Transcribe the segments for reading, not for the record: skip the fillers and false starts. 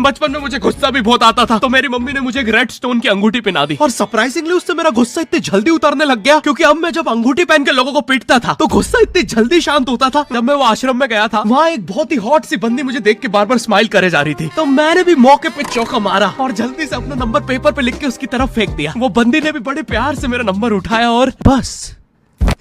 बचपन में मुझे गुस्सा भी बहुत आता था, तो मेरी मम्मी ने मुझे एक रेड स्टोन की अंगूठी पहना दी और सरप्राइजिंगली उससे मेरा गुस्सा इतनी जल्दी उतरने लग गया, क्योंकि अब मैं जब अंगूठी पहन के लोगों को पीटता था तो गुस्सा इतनी जल्दी शांत होता था। जब मैं वो आश्रम में गया था, वहाँ एक बहुत ही हॉट सी बंदी मुझे देख के बार बार स्माइल करे जा रही थी, तो मैंने भी मौके पे चौका मारा और जल्दी से अपना नंबर पेपर पे लिख के उसकी तरफ फेंक दिया। वो बंदी ने भी बड़े प्यार से मेरा नंबर उठाया और बस।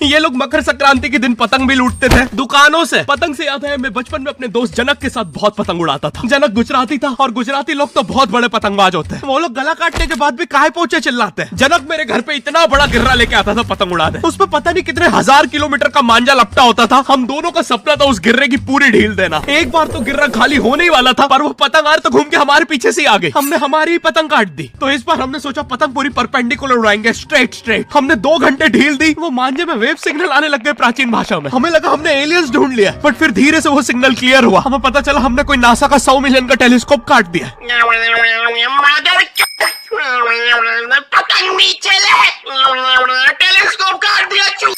ये लोग मकर संक्रांति के दिन पतंग भी लूटते थे दुकानों से। पतंग से याद है, मैं बचपन में अपने दोस्त जनक के साथ बहुत पतंग उड़ाता था। जनक गुजराती था और गुजराती लोग तो बहुत बड़े पतंगबाज होते हैं। वो लोग गला काटने के बाद भी काहे पोचे चिल्लाते हैं। जनक मेरे घर पे इतना बड़ा गिर्रा लेके आता था पतंग उड़ाने। उस पे पता नहीं कितने 1000 किलोमीटर का मांझा लपटा होता था। हम दोनों का सपना था उस गिर्रे की पूरी ढील देना। एक बार तो गिर्रा खाली होने ही वाला था, पर वो पतंग आर तो घूम के हमारे पीछे से आ गई। हमने हमारी ही पतंग काट दी। तो इस बार हमने सोचा पतंग पूरी परपेंडिकुलर उड़ाएंगे, स्ट्रेट। हमने 2 घंटे ढील दी। वो मांझे में वेव सिग्नल आने लग गए प्राचीन भाषा में। हमें लगा हमने एलियंस ढूंढ लिया, बट फिर धीरे से वो सिग्नल क्लियर हुआ। हमें पता चला हमने कोई नासा का 100 मिलियन का टेलीस्कोप काट दिया। पतंग नीचे ले, टेलीस्कोप काट दिया।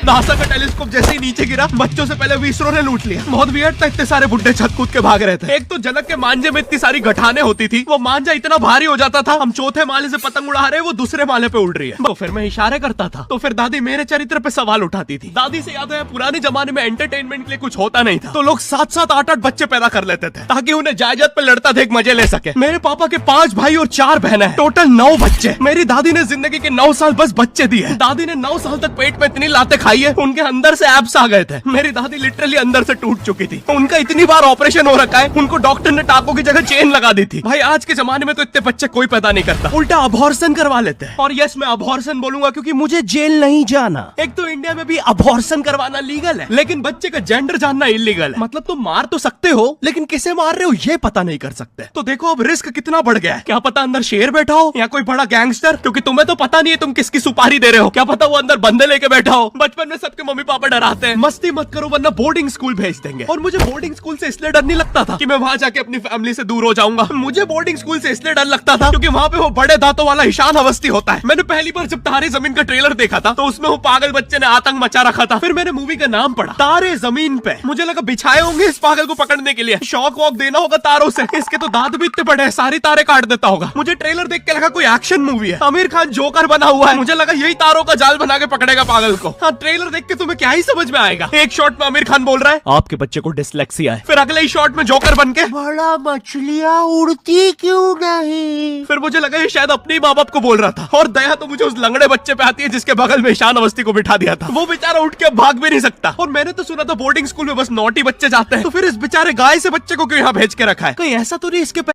नासा का टेलीस्कोप जैसे ही नीचे गिरा, बच्चों से पहले विसरो ने लूट लिया। बहुत वियर्ड था, इतने सारे बुड्ढे छत कूद के भाग रहे थे। एक तो जनक के मांझे में इतनी सारी गठाने होती थी, वो मांझा इतना भारी हो जाता था, हम चौथे माले से पतंग उड़ा रहे, वो दूसरे माले पे उड़ रही है। तो फिर मैं इशारे करता था, तो फिर दादी मेरे चरित्र पे सवाल उठाती थी। दादी से याद है, पुराने जमाने में एंटरटेनमेंट के लिए कुछ होता नहीं था, तो लोग 7-7, 8-8 बच्चे पैदा कर लेते थे ताकि उन्हें जायदाद पे लड़ता देख मजे ले सके। मेरे पापा के 5 भाई और 4 बहनें हैं, टोटल 9 बच्चे। मेरी दादी ने जिंदगी के 9 साल बस बच्चे दिए। दादी ने 9 साल तक पेट में इतनी लाते खाई है, उनके अंदर से एब्स आ गए थे। मेरी दादी लिटरली अंदर से टूट चुकी थी। उनका इतनी बार ऑपरेशन हो रखा है, उनको डॉक्टर ने टाकों की जगह चेन लगा दी थी। भाई आज के जमाने में तो इतने बच्चे कोई पैदा नहीं करता, उल्टा अबॉर्शन करवा लेते हैं। और यस, मैं अबॉर्शन बोलूंगा क्योंकि मुझे जेल नहीं जाना। एक तो इंडिया में भी अबॉर्शन करवाना लीगल है, लेकिन बच्चे का जेंडर जानना इलीगल है। मतलब तुम मार तो सकते हो, लेकिन किसे मार रहे हो ये पता नहीं कर सकते। तो देखो अब रिस्क कितना बढ़ गया है। क्या पता अंदर शेर बैठा हो या कोई बड़ा गैंगस्टर, क्योंकि तुम्हें तो पता नहीं है तुम किसकी सुपारी दे रहे हो। क्या पता वो अंदर बंदे लेके बैठा हो। बचपन में सबके मम्मी पापा डराते हैं, मस्ती मत करो वरना बोर्डिंग स्कूल भेज देंगे। और मुझे बोर्डिंग स्कूल से इसलिए डर नहीं लगता था कि मैं वहां जाके अपनी फैमिली से दूर हो जाऊंगा। मुझे बोर्डिंग स्कूल से इसलिए डर लगता था क्योंकि वहां पे वो बड़े दांतों वाला ईशान अवस्थी होता है। मैंने पहली बार जब तारे जमीन का ट्रेलर देखा था, तो उसमें वो पागल बच्चे ने आतंक मचा रखा था। फिर मैंने मूवी का नाम पढ़ा, तारे जमीन पे। मुझे लगा बिछाए होंगे इस पागल को पकड़ने के लिए, शॉक वॉक देना होगा तारों से। इसके तो दांत भी इतने बड़े हैं, सारी तारे काट देता होगा। मुझे ट्रेलर देख के लगा कोई एक्शन मूवी है, आमिर खान जोकर बना हुआ है। मुझे लगा यही तारों का जाल बना के पकड़ेगा पागल को। हाँ, ट्रेलर देख के तुम्हें क्या ही समझ में आएगा। एक शॉट में आमिर खान बोल रहा है आपके बच्चे को डिसलेक्सिया है, फिर अगले ही शॉट में जोकर बन के बड़ा मछलियां उड़ती क्यों नहीं। फिर मुझे लगा ये शायद अपने माँ बाप को बोल रहा था। और दया तो मुझे उस लंगड़े बच्चे पे आती है जिसके बगल में ईशान अवस्थी को बिठा दिया था। वो बेचारा उठ के भाग भी नहीं सकता। और मैंने तो सुना था बोर्डिंग स्कूल में बस नॉटी बच्चे जाते हैं, तो फिर इस बेचारे गाय से बच्चे को क्यों यहाँ भेज के रखा है। कहीं ऐसा तो नहीं इसके